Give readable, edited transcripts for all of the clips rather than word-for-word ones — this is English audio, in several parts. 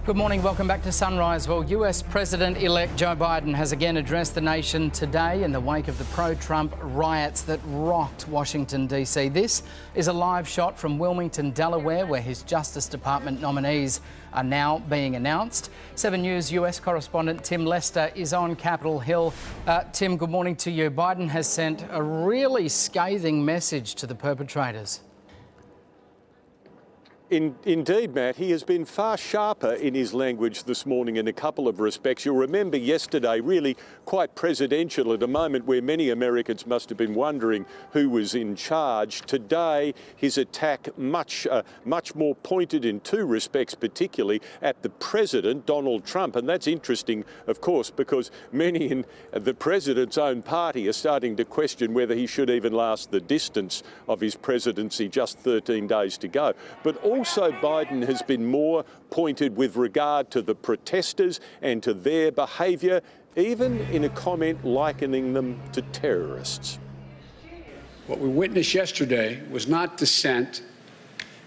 Good morning, welcome back to Sunrise. Well, US President-elect Joe Biden has again addressed the nation today in the wake of the pro-Trump riots that rocked Washington, D.C. This is a live shot from Wilmington, Delaware, where his Justice Department nominees are now being announced. 7 News US correspondent Tim Lester is on Capitol Hill. Tim, good morning to you. Biden has sent a really scathing message to the perpetrators. Indeed, Matt, he has been far sharper in his language this morning in a couple of respects. You'll remember yesterday, really quite presidential at a moment where many Americans must have been wondering who was in charge. Today, his attack much more pointed in two respects, particularly at the president, Donald Trump. And that's interesting, of course, because many in the president's own party are starting to question whether he should even last the distance of his presidency, just 13 days to go. But also, Biden has been more pointed with regard to the protesters and to their behaviour, even in a comment likening them to terrorists. What we witnessed yesterday was not dissent,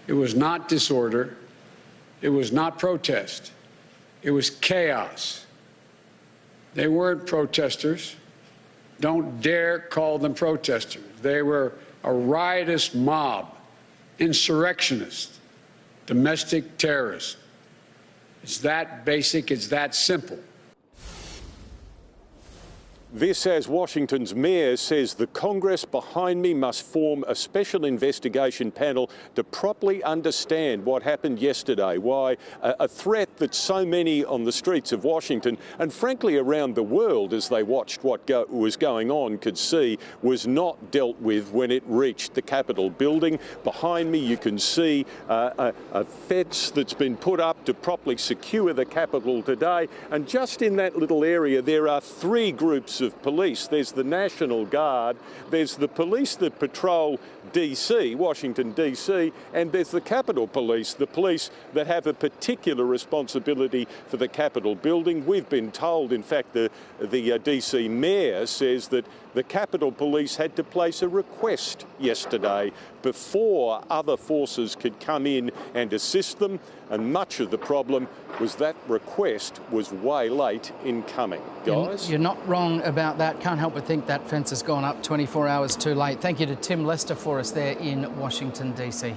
it was not disorder, it was not protest, it was chaos. They weren't protesters. Don't dare call them protesters. They were a riotous mob, insurrectionists, domestic terrorists. It's that basic, it's that simple. This, as Washington's mayor says, the Congress behind me must form a special investigation panel to properly understand what happened yesterday, why a threat that so many on the streets of Washington and frankly around the world as they watched what was going on could see was not dealt with when it reached the Capitol building. Behind me you can see a fence that's been put up to properly secure the Capitol today, and just in that little area there are three groups of police. There's the National Guard, there's the police that patrol DC, Washington DC, and there's the Capitol Police, the police that have a particular responsibility for the Capitol building. We've been told, in fact, the DC mayor says that the Capitol Police had to place a request yesterday before other forces could come in and assist them, and much of the problem was that request was way late in coming. Guys? You're not wrong about that. Can't help but think that fence has gone up 24 hours too late. Thank you to Tim Lester for us there in Washington, D.C.